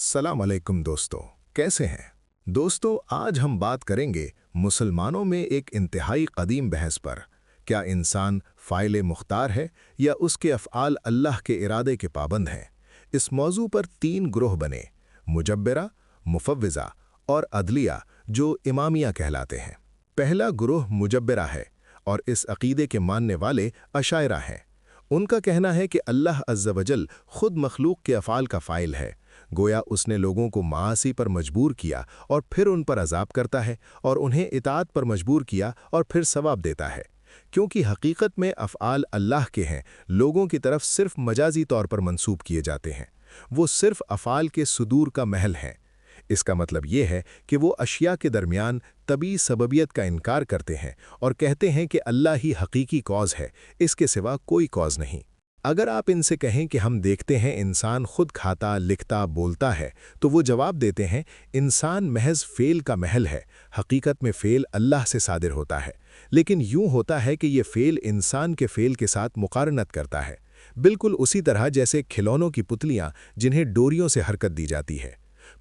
अस्सलाम अलैकुम दोस्तों, कैसे हैं? दोस्तों, आज हम बात करेंगे मुसलमानों में एक इंतहाई कदीम बहस पर। क्या इंसान फ़ाइल मुख्तार है या उसके अफ़आल अल्लाह के इरादे के पाबंद हैं? इस मौजू पर तीन ग्रोह बने, मुजब्बिरा, मुफव्विज़ा और अदलिया, जो इमामिया कहलाते हैं। पहला ग्रोह मुजब्बिरा है और इस अक़ीदे के मानने वाले अशायरा हैं। उनका कहना है कि अल्लाह अज़्ज़ वजल खुद मखलूक के अफ़आल का फ़ाइल है। गोया उसने लोगों को मासी पर मजबूर किया और फिर उन पर अजाब करता है, और उन्हें इताअत पर मजबूर किया और फिर सवाब देता है। क्योंकि हकीकत में अफ़आल अल्लाह के हैं, लोगों की तरफ सिर्फ मजाजी तौर पर मंसूब किए जाते हैं। वो सिर्फ अफ़आल के सुदूर का महल हैं। इसका मतलब ये है कि वो अशिया के दरमियान तभी सबबियत का इनकार करते हैं और कहते हैं कि अल्लाह ही हकीकी कॉज है, इसके सिवा कोई कॉज नहीं। अगर आप इनसे कहें कि हम देखते हैं इंसान खुद खाता, लिखता, बोलता है, तो वो जवाब देते हैं इंसान महज फ़ेल का महल है। हकीकत में फ़ेल अल्लाह से सादिर होता है, लेकिन यूं होता है कि ये फ़ेल इंसान के फ़ेल के साथ मुकारनत करता है, बिल्कुल उसी तरह जैसे खिलौनों की पुतलियां जिन्हें डोरियों से हरकत दी जाती है।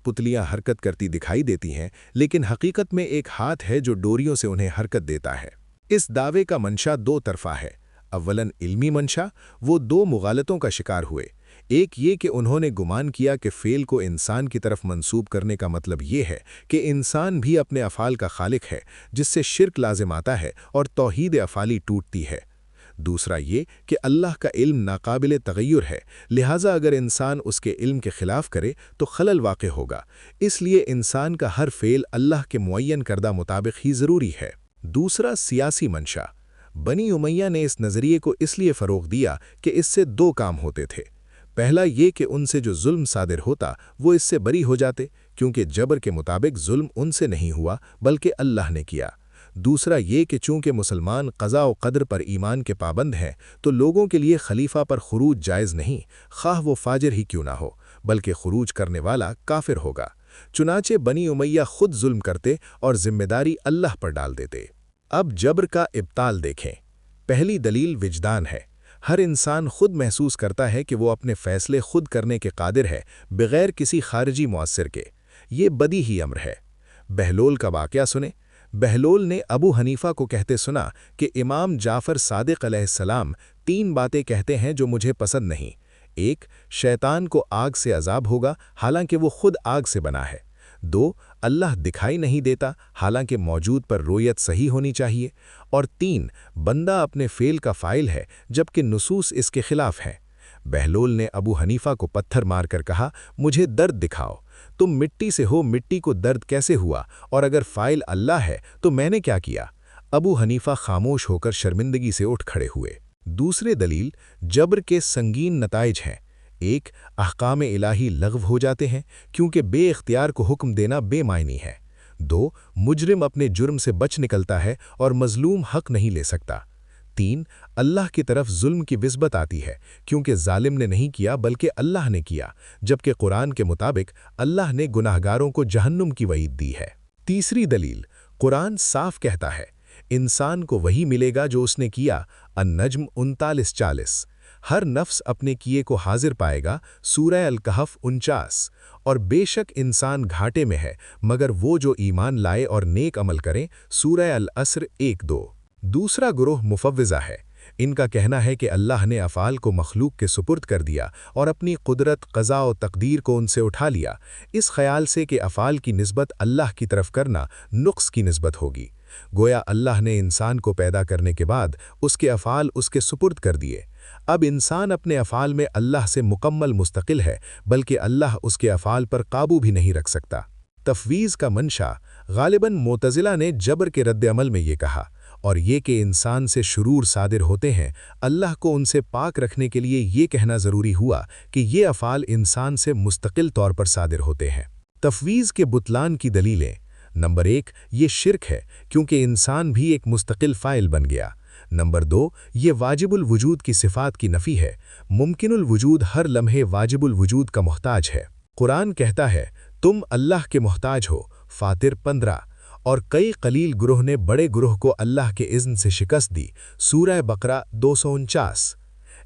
पुतलियां हरकत करती दिखाई देती हैं, लेकिन हकीकत में एक हाथ है जो डोरियों से उन्हें हरकत देता है। इस दावे का मंशा दो तरफा है। अव्वलन इल्मी मंशा, वो दो मुगालतों का शिकार हुए। एक ये कि उन्होंने गुमान किया कि फ़ेल को इंसान की तरफ मंसूब करने का मतलब ये है कि इंसान भी अपने अफ़ाल का खालिक है, जिससे शिर्क लाजिम आता है और तौहीद अफ़ाली टूटती है। दूसरा ये कि अल्लाह का इल्म नाकाबिल तग़य्युर है, लिहाजा अगर इंसान उसके इल्म के ख़िलाफ़ करे तो खलल वाक़े होगा। इसलिए इंसान का हर फ़ेल अल्लाह के मुअय्यन करदा मुताबिक ही ज़रूरी है। दूसरा सियासी मंशा, बनी उमैया ने इस नज़रिए को इसलिए फ़रोग़ दिया कि इससे दो काम होते थे। पहला ये कि उनसे जो जुल्म सादिर होता वो इससे बरी हो जाते, क्योंकि जबर के मुताबिक जुल्म उनसे नहीं हुआ बल्कि अल्लाह ने किया। दूसरा ये कि चूँकि मुसलमान क़ज़ा व क़दर पर ईमान के पाबंद हैं, तो लोगों के लिए खलीफा पर खुरूज जायज़ नहीं, ख़्वाह वो फाजिर ही क्यों ना हो, बल्कि खुरूज करने वाला काफिर होगा। चुनाचे बनी उमैया खुद जुल्म करते और जिम्मेदारी अल्लाह पर डाल देते। अब जबर का इब्ताल देखें। पहली दलील विजदान है। हर इंसान खुद महसूस करता है कि वो अपने फ़ैसले खुद करने के कादिर है, बग़ैर किसी खारिजी मुअस्सिर के। ये बदी ही अम्र है। बहलोल का वाक़या सुने। बहलोल ने अबू हनीफा को कहते सुना कि इमाम जाफ़र सादिक़ अलैहिस्सलाम तीन बातें कहते हैं जो मुझे पसंद नहीं। एक, शैतान को आग से अज़ाब होगा, हालांकि वो खुद आग से बना है। दो, अल्लाह दिखाई नहीं देता, हालांकि मौजूद पर रोयत सही होनी चाहिए। और तीन, बंदा अपने फ़ेल का फ़ाइल है, जबकि नुसूस इसके ख़िलाफ़ हैं। बहलोल ने अबू हनीफा को पत्थर मारकर कहा, मुझे दर्द दिखाओ। तुम मिट्टी से हो, मिट्टी को दर्द कैसे हुआ? और अगर फ़ाइल अल्लाह है तो मैंने क्या किया? अबू हनीफा खामोश होकर शर्मिंदगी से उठ खड़े हुए। दूसरे दलील जबर के संगीन नताइज हैं। एक, अहकाम इलाही लग़व हो जाते हैं, क्योंकि बेइख्तियार को हुक्म देना बेमायनी है। दो, मुजरिम अपने जुर्म से बच निकलता है और मज़लूम हक़ नहीं ले सकता। तीन, अल्लाह की तरफ जुल्म की विस्बत आती है, क्योंकि जालिम ने नहीं किया बल्कि अल्लाह ने किया, जबकि कुरान के मुताबिक अल्लाह ने गुनाहगारों को जहन्नुम की वईद दी है। तीसरी दलील, कुरान साफ कहता है, इंसान को वही मिलेगा जो उसने किया। अन-नज्म 39-40। हर नफ्स अपने किए को हाजिर पाएगा। सूरह अल-कहफ 49। और बेशक इंसान घाटे में है, मगर वो जो ईमान लाए और नेक अमल करें। सूरह अल-अस्र 1-2। दूसरा गुरोह मुफव्विज़ा है। इनका कहना है कि अल्लाह ने अफ़ाल को मखलूक के सुपुर्द कर दिया और अपनी कुदरत, क़ज़ा और तक़दीर को उनसे उठा लिया, इस ख़याल से कि अफ़ाल की निस्बत अल्लाह की तरफ करना नुक्स की निस्बत होगी। गोया अल्लाह ने इंसान को पैदा करने के बाद उसके अफ़ाल उसके सुपुर्द कर दिए। अब इंसान अपने अफ़ाल में अल्लाह से मुकम्मल मुस्तक़िल है, बल्कि अल्लाह उसके अफ़ाल पर काबू भी नहीं रख सकता। तफ़वीज़ का मंशा, ग़ालिबन मोतज़िला ने जबर के रद्द अमल में ये कहा, और ये कि इंसान से शुरूर सादिर होते हैं, अल्लाह को उनसे पाक रखने के लिए ये कहना ज़रूरी हुआ कि ये अफ़ाल इंसान से मुस्तक़िल तौर पर सादिर होते हैं। तफ़वीज़ के बुतलान की दलीलें। नंबर एक, ये शिर्क है, क्योंकि इंसान भी एक मुस्तक़िल फ़ाइल बन गया। नंबर दो, ये वाजिबुल वजूद की सिफ़ात की नफ़ी है। मुमकिनुल वजूद हर लम्हे वाजिबुल वजूद का मोहताज है। कुरान कहता है, तुम अल्लाह के मोहताज हो। फातिर 15। और कई कलील गुरोह ने बड़े गुरोह को अल्लाह के इज़्न से शिकस्त दी। सूरह बकरा 249।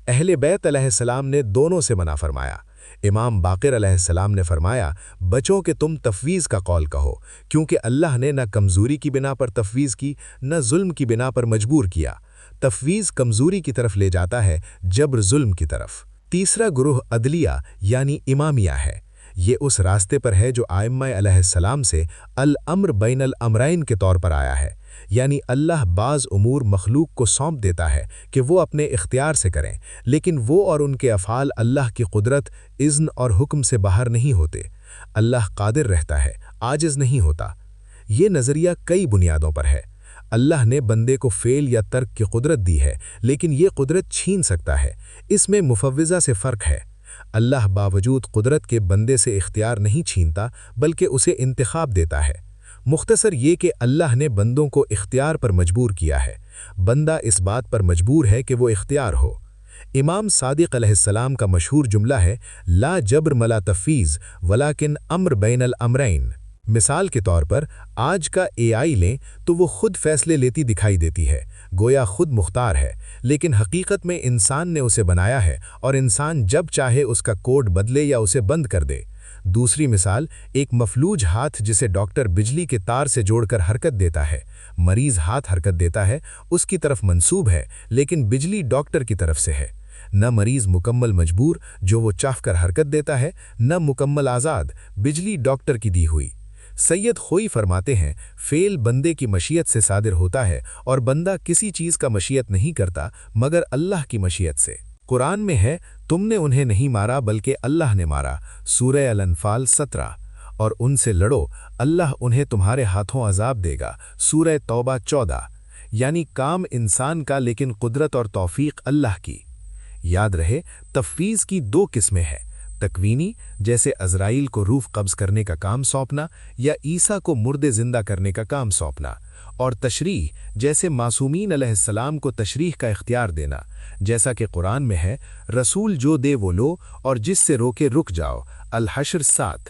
अहले बैत अलैहिस्सलाम ने दोनों से मना फरमाया। امام باقر علیہ السلام نے فرمایا، بچوں کہ تم تفویض کا قول کہو، کیونکہ اللہ نے نہ کمزوری کی بنا پر تفویض کی، نہ ظلم کی بنا پر مجبور کیا۔ تفویض کمزوری کی طرف لے جاتا ہے، جبر ظلم کی طرف۔ تیسرا گروہ عدلیہ یعنی امامیہ ہے۔ یہ اس راستے پر ہے جو ائمہ علیہ السلام سے الامر بین الامرین کے طور پر آیا ہے، یعنی اللہ بعض امور مخلوق کو سونپ دیتا ہے کہ وہ اپنے اختیار سے کریں، لیکن وہ اور ان کے افعال اللہ کی قدرت، اذن اور حکم سے باہر نہیں ہوتے۔ اللہ قادر رہتا ہے، عاجز نہیں ہوتا۔ یہ نظریہ کئی بنیادوں پر ہے۔ اللہ نے بندے کو فعل یا ترک کی قدرت دی ہے، لیکن یہ قدرت چھین سکتا ہے۔ اس میں مفوضہ سے فرق ہے۔ اللہ باوجود قدرت کے بندے سے اختیار نہیں چھینتا، بلکہ اسے انتخاب دیتا ہے۔ مختصر یہ کہ اللہ نے بندوں کو اختیار پر مجبور کیا ہے، بندہ اس بات پر مجبور ہے کہ وہ اختیار ہو۔ امام صادق علیہ السلام کا مشہور جملہ ہے، لا جبر ملا تفویض ولیکن امر بین الامرین۔ مثال کے طور پر آج کا AI لیں تو وہ خود فیصلے لیتی دکھائی دیتی ہے، گویا خود مختار ہے، لیکن حقیقت میں انسان نے اسے بنایا ہے اور انسان جب چاہے اس کا کوڈ بدلے یا اسے بند کر دے۔ دوسری مثال، ایک مفلوج ہاتھ جسے ڈاکٹر بجلی کے تار سے جوڑ کر حرکت دیتا ہے۔ مریض ہاتھ حرکت دیتا ہے، اس کی طرف منسوب ہے، لیکن بجلی ڈاکٹر کی طرف سے ہے۔ نہ مریض مکمل مجبور جو وہ چاہ کر حرکت دیتا ہے، نہ مکمل آزاد، بجلی ڈاکٹر کی دی ہوئی۔ سید خوئی فرماتے ہیں، فعل بندے کی مشیت سے صادر ہوتا ہے اور بندہ کسی چیز کا مشیت نہیں کرتا مگر اللہ کی مشیت سے۔ قرآن میں ہے، تم نے انہیں نہیں مارا بلکہ اللہ نے مارا، سورہ الانفال 17، اور ان سے لڑو، اللہ انہیں تمہارے ہاتھوں عذاب دے گا، سورہ توبہ 14۔ یعنی کام انسان کا لیکن قدرت اور توفیق اللہ کی۔ یاد رہے، تفویض کی دو قسمیں ہیں، تکوینی جیسے عزرائیل کو روح قبض کرنے کا کام سونپنا یا عیسیٰ کو مردے زندہ کرنے کا کام سونپنا، اور تشریح جیسے معصومین علیہ السلام کو تشریح کا اختیار دینا، جیسا کہ قرآن میں ہے، رسول جو دے وہ لو اور جس سے روکے رک جاؤ، الحشر 7۔